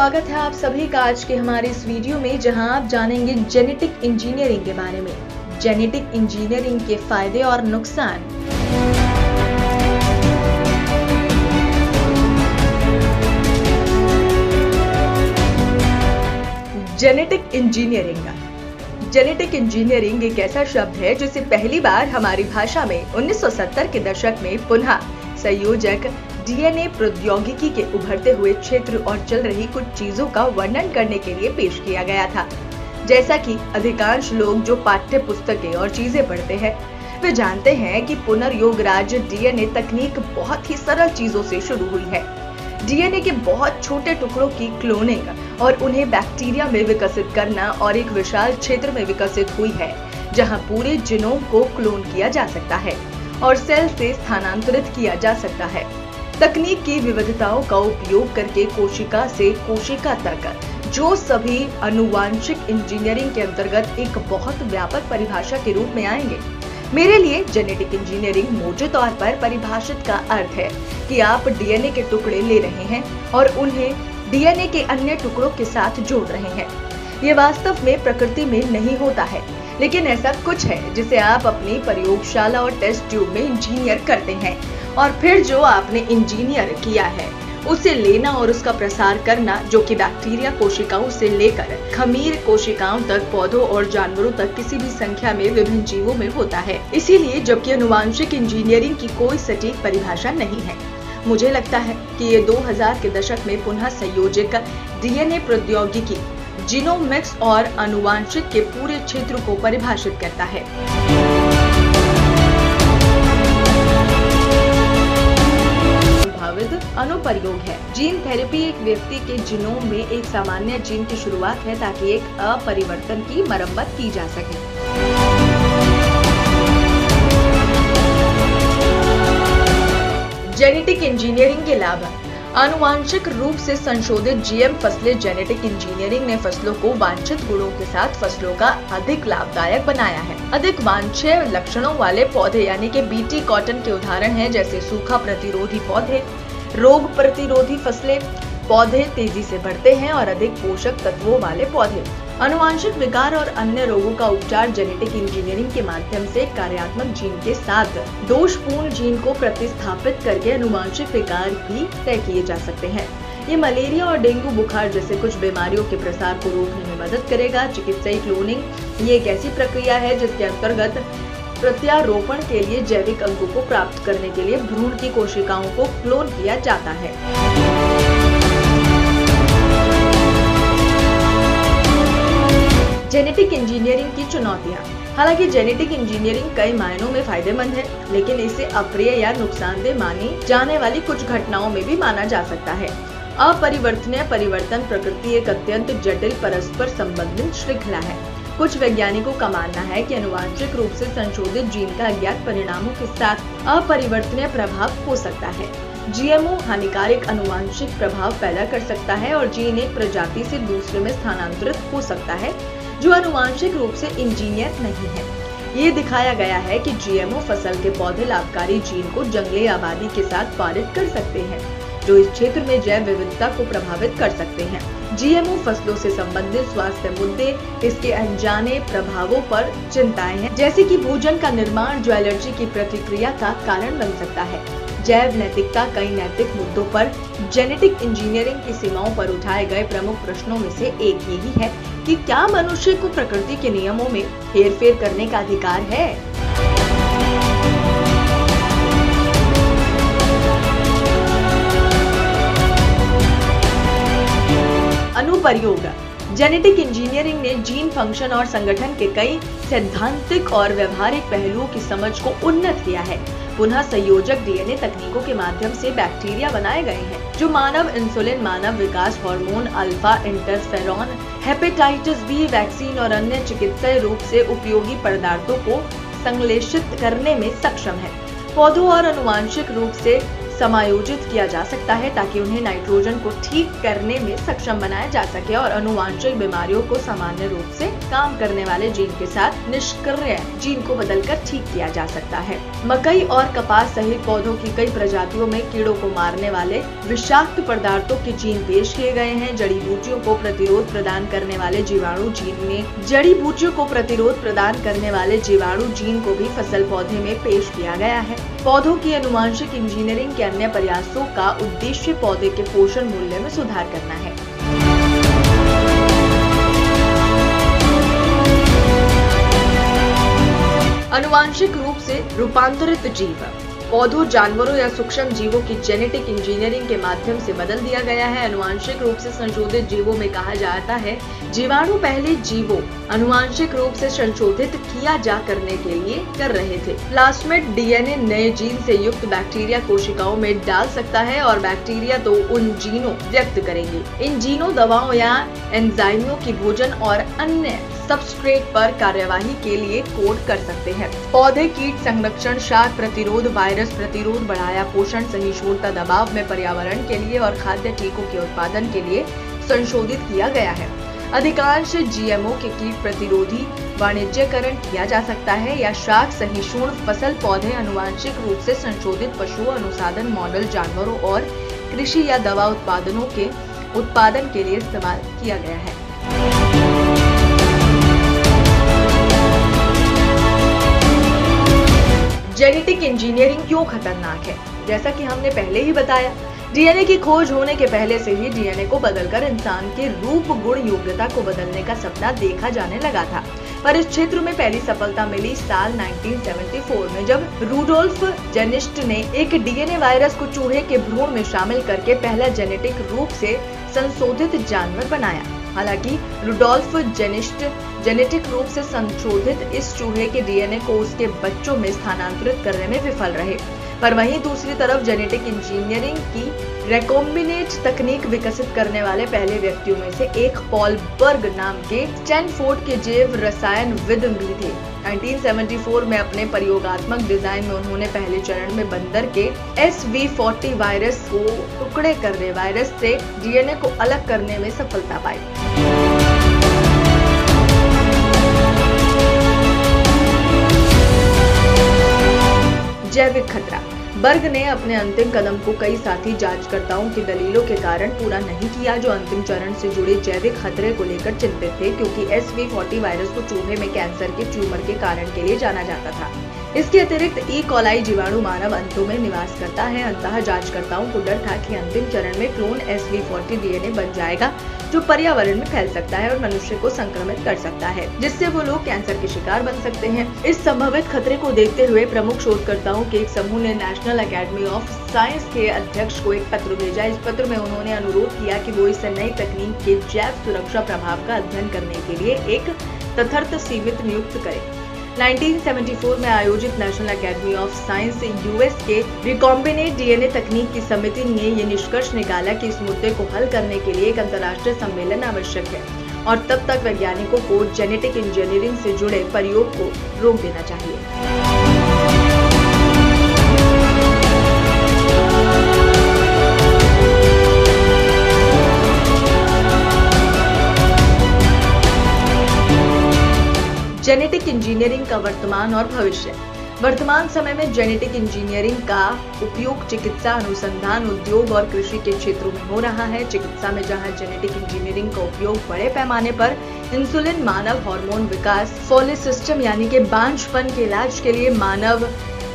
स्वागत है आप सभी का आज के हमारे इस वीडियो में, जहां आप जानेंगे जेनेटिक इंजीनियरिंग के बारे में। जेनेटिक इंजीनियरिंग के फायदे और नुकसान। Genetic engineering. जेनेटिक इंजीनियरिंग एक ऐसा शब्द है जिसे पहली बार हमारी भाषा में 1970 के दशक में पुनः संयोजक डीएनए प्रौद्योगिकी के उभरते हुए क्षेत्र और चल रही कुछ चीजों का वर्णन करने के लिए पेश किया गया था। जैसा कि अधिकांश लोग जो पाठ्य पुस्तकें और चीजें पढ़ते हैं वे जानते हैं कि पुनर्योगराज डीएनए तकनीक बहुत ही सरल चीजों से शुरू हुई है। डीएनए के बहुत छोटे टुकड़ों की क्लोनिंग और उन्हें बैक्टीरिया में विकसित करना और एक विशाल क्षेत्र में विकसित हुई है जहां पूरे जीनोम को क्लोन किया जा सकता है और सेल से स्थानांतरित किया जा सकता है। तकनीक की विविधताओं का उपयोग करके कोशिका से कोशिका तक जो सभी आनुवांशिक इंजीनियरिंग के अंतर्गत एक बहुत व्यापक परिभाषा के रूप में आएंगे। मेरे लिए जेनेटिक इंजीनियरिंग मोटे तौर पर परिभाषित का अर्थ है कि आप डीएनए के टुकड़े ले रहे हैं और उन्हें डीएनए के अन्य टुकड़ों के साथ जोड़ रहे हैं। ये वास्तव में प्रकृति में नहीं होता है, लेकिन ऐसा कुछ है जिसे आप अपनी प्रयोगशाला और टेस्ट ट्यूब में इंजीनियर करते हैं और फिर जो आपने इंजीनियर किया है उसे लेना और उसका प्रसार करना, जो कि बैक्टीरिया कोशिकाओं से लेकर खमीर कोशिकाओं तक, पौधों और जानवरों तक किसी भी संख्या में विभिन्न जीवों में होता है। इसीलिए जबकि आनुवांशिक इंजीनियरिंग की कोई सटीक परिभाषा नहीं है, मुझे लगता है कि ये 2000 के दशक में पुनः संयोजक डीएनए प्रौद्योगिकी जीनोमिक्स और आनुवांशिक के पूरे क्षेत्र को परिभाषित करता है। अनुप्रयोग है। जीन थेरेपी एक व्यक्ति के जीनोम में एक सामान्य जीन की शुरुआत है ताकि एक अपरिवर्तन की मरम्मत की जा सके। जेनेटिक इंजीनियरिंग के लाभ। आनुवांशिक रूप से संशोधित जीएम फसलें। जेनेटिक इंजीनियरिंग ने फसलों को वांछित गुणों के साथ फसलों का अधिक लाभदायक बनाया है। अधिक वांछनीय लक्षणों वाले पौधे यानी कि बीटी कॉटन के उदाहरण हैं, जैसे सूखा प्रतिरोधी पौधे, रोग प्रतिरोधी फसलें। पौधे तेजी से बढ़ते हैं और अधिक पोषक तत्वों वाले पौधे। आनुवांशिक विकार और अन्य रोगों का उपचार जेनेटिक इंजीनियरिंग के माध्यम से कार्यात्मक जीन के साथ दोषपूर्ण जीन को प्रतिस्थापित करके आनुवांशिक विकार भी तय किए जा सकते हैं। ये मलेरिया और डेंगू बुखार जैसे कुछ बीमारियों के प्रसार को रोकने में मदद करेगा। चिकित्सीय क्लोनिंग ये एक ऐसी प्रक्रिया है जिसके अंतर्गत प्रत्यारोपण के लिए जैविक अंगों को प्राप्त करने के लिए भ्रूण की कोशिकाओं को क्लोन किया जाता है। जेनेटिक इंजीनियरिंग की चुनौतियां। हालांकि जेनेटिक इंजीनियरिंग कई मायनों में फायदेमंद है, लेकिन इसे अप्रिय या नुकसानदेह मानी जाने वाली कुछ घटनाओं में भी माना जा सकता है। अपरिवर्तनीय परिवर्तन प्रकृति एक अत्यंत जटिल परस्पर संबंधित श्रृंखला है। कुछ वैज्ञानिकों का मानना है कि आनुवांशिक रूप से संशोधित जीन का अज्ञात परिणामों के साथ अपरिवर्तनीय प्रभाव हो सकता है। जीएमओ हानिकारक आनुवांशिक प्रभाव पैदा कर सकता है और जीन एक प्रजाति से दूसरे में स्थानांतरित हो सकता है जो आनुवांशिक रूप से इंजीनियर नहीं है। ये दिखाया गया है कि जीएमओ फसल के पौधे लाभकारी जीन को जंगली आबादी के साथ पारित कर सकते हैं, जो इस क्षेत्र में जैव विविधता को प्रभावित कर सकते हैं। जीएमओ फसलों से संबंधित स्वास्थ्य मुद्दे इसके अनजाने प्रभावों पर चिंताएं हैं, जैसे कि भोजन का निर्माण जो एलर्जी की प्रतिक्रिया का कारण बन सकता है। जैव नैतिकता। कई नैतिक मुद्दों पर जेनेटिक इंजीनियरिंग की सीमाओं पर उठाए गए प्रमुख प्रश्नों में से एक यही है कि क्या मनुष्य को प्रकृति के नियमों में हेरफेर करने का अधिकार है। अनुप्रयोग। जेनेटिक इंजीनियरिंग ने जीन फंक्शन और संगठन के कई सैद्धांतिक और व्यवहारिक पहलुओं की समझ को उन्नत किया है। पुनः संयोजक डीएनए तकनीकों के माध्यम से बैक्टीरिया बनाए गए हैं जो मानव इंसुलिन, मानव विकास hormone, alpha interferon, hepatitis B vaccine और अन्य चिकित्सीय रूप से उपयोगी पदार्थों को संश्लेषित करने में सक्षम है। पौधों और आनुवांशिक रूप से समायोजित किया जा सकता है ताकि उन्हें नाइट्रोजन को ठीक करने में सक्षम बनाया जा सके और अनुवांशिक बीमारियों को सामान्य रूप से काम करने वाले जीन के साथ निष्क्रिय जीन को बदलकर ठीक किया जा सकता है। मकई और कपास सहित पौधों की कई प्रजातियों में कीड़ों को मारने वाले विषाक्त पदार्थों के जीन पेश किए गए हैं। जड़ी बूटियों को प्रतिरोध प्रदान करने वाले जीवाणु जीन को भी फसल पौधे में पेश किया गया है। पौधों की अनुवांशिक इंजीनियरिंग के अन्य प्रयासों का उद्देश्य पौधे के पोषण मूल्य में सुधार करना है। अनुवांशिक रूप से रूपांतरित जीव पौधों, जानवरों या सूक्ष्म जीवों की जेनेटिक इंजीनियरिंग के माध्यम से बदल दिया गया है। अनुवांशिक रूप से संशोधित जीवों में कहा जाता है जीवाणु पहले जीवों अनुवांशिक रूप से संशोधित किया जा करने के लिए कर रहे थे। प्लास्मिड डीएनए नए जीन से युक्त बैक्टीरिया कोशिकाओं में डाल सकता है और बैक्टीरिया तो उन जीनों व्यक्त करेंगे। इन जीनों दवाओं या एंजाइमों की भोजन और अन्य सबस्ट्रेट पर कार्यवाही के लिए कोड कर सकते हैं। पौधे कीट संरक्षण, शाक प्रतिरोध, वायरस प्रतिरोध, बढ़ाया पोषण, सहिष्णुता दबाव में पर्यावरण के लिए और खाद्य टीकों के उत्पादन के लिए संशोधित किया गया है। अधिकांश जीएमओ के कीट प्रतिरोधी वाणिज्यकरण किया जा सकता है या शाक सहिष्णु फसल पौधे अनुवांशिक रूप से संशोधित पशु अनुसाधन मॉडल जानवरों और कृषि या दवा उत्पादनों के उत्पादन के लिए इस्तेमाल किया गया है। जेनेटिक इंजीनियरिंग क्यों खतरनाक है? जैसा कि हमने पहले ही बताया, डीएनए की खोज होने के पहले से ही डीएनए को बदलकर इंसान के रूप, गुण, योग्यता को बदलने का सपना देखा जाने लगा था। पर इस क्षेत्र में पहली सफलता मिली साल 1974 में, जब रूडोल्फ जेनिस्ट ने एक डीएनए वायरस को चूहे के भ्रूण में शामिल करके पहला जेनेटिक रूप से संशोधित जानवर बनाया। हालांकि रूडोल्फ जेनिस्ट जेनेटिक रूप से संशोधित इस चूहे के डीएनए को उसके बच्चों में स्थानांतरित करने में विफल रहे। पर वहीं दूसरी तरफ जेनेटिक इंजीनियरिंग की रेकॉम्बिनेट तकनीक विकसित करने वाले पहले व्यक्तियों में से एक पॉल बर्ग नाम के स्टैनफोर्ड के जैव रसायनविद भी थे। 1974 में अपने प्रयोगात्मक डिजाइन में उन्होंने पहले चरण में बंदर के SV40 वायरस को टुकड़े करने वायरस से डीएनए को अलग करने में सफलता पाई। जैविक खतरा। बर्ग ने अपने अंतिम कदम को कई साथी जांचकर्ताओं की दलीलों के कारण पूरा नहीं किया, जो अंतिम चरण से जुड़े जैविक खतरे को लेकर चिंतित थे, क्योंकि SV40 वायरस को चूहे में कैंसर के ट्यूमर के कारण के लिए जाना जाता था। इसके अतिरिक्त ई कोलाई जीवाणु मानव अंतों में निवास करता है। अंततः जांचकर्ताओं को डर था कि अंतिम चरण में क्लोन SV40 डीएनए बन जाएगा, जो पर्यावरण में फैल सकता है और मनुष्य को संक्रमित कर सकता है, जिससे वो लोग कैंसर के शिकार बन सकते हैं। इस संभावित खतरे को देखते हुए प्रमुख शोधकर्ताओं के एक समूह ने नेशनल अकेडमी ऑफ साइंस के अध्यक्ष को एक पत्र भेजा। इस पत्र में उन्होंने अनुरोध किया कि वो इस नई तकनीक के जैव सुरक्षा प्रभाव का अध्ययन करने के लिए एक तथर्थ सीमित नियुक्त करे। 1974 में आयोजित national academy of science US के रिकॉम्बिनेट डीएनए तकनीक की समिति ने ये निष्कर्ष निकाला कि इस मुद्दे को हल करने के लिए एक अंतर्राष्ट्रीय सम्मेलन आवश्यक है और तब तक वैज्ञानिकों को जेनेटिक इंजीनियरिंग से जुड़े प्रयोग को रोक देना चाहिए। जेनेटिक इंजीनियरिंग का वर्तमान और भविष्य। वर्तमान समय में जेनेटिक इंजीनियरिंग का उपयोग चिकित्सा, अनुसंधान, उद्योग और कृषि के क्षेत्रों में हो रहा है। चिकित्सा में जहां जेनेटिक इंजीनियरिंग का उपयोग बड़े पैमाने पर इंसुलिन, मानव हार्मोन विकास, पॉलीसिस्टम यानी कि बांझपन के इलाज के लिए, मानव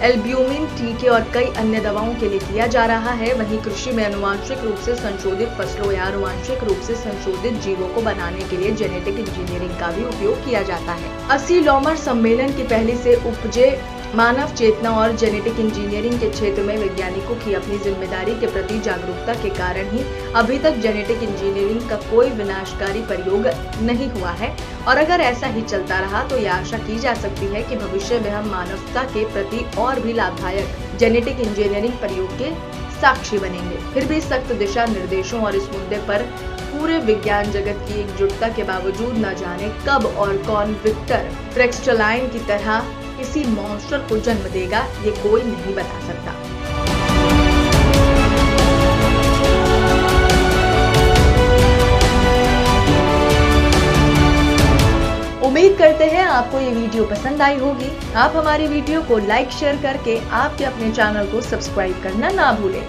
एल्ब्यूमिन टीके और कई अन्य दवाओं के लिए किया जा रहा है, वहीं कृषि में अनुवांशिक रूप से संशोधित फसलों या अनुवांशिक रूप से संशोधित जीवों को बनाने के लिए जेनेटिक इंजीनियरिंग का भी उपयोग किया जाता है। 80 लॉमर सम्मेलन की पहली से उपजे मानव चेतना और जेनेटिक इंजीनियरिंग के क्षेत्र में वैज्ञानिकों की अपनी जिम्मेदारी के प्रति जागरूकता के कारण ही अभी तक जेनेटिक इंजीनियरिंग का कोई विनाशकारी प्रयोग नहीं हुआ है, और अगर ऐसा ही चलता रहा तो यह आशा की जा सकती है कि भविष्य में हम मानवता के प्रति और भी लाभदायक जेनेटिक इंजीनियरिंग प्रयोग के साक्षी बनेंगे। फिर भी सख्त दिशा निर्देशों और इस मुद्दे पर पूरे विज्ञान जगत की एकजुटता के बावजूद न जाने कब और कौन विक्टर फ्रैक्सटलाइन की तरह किसी मॉन्स्टर को जन्म देगा, ये कोई नहीं बता सकता। उम्मीद करते हैं आपको ये वीडियो पसंद आई होगी। आप हमारी वीडियो को लाइक शेयर करके आपके अपने चैनल को सब्सक्राइब करना ना भूलें।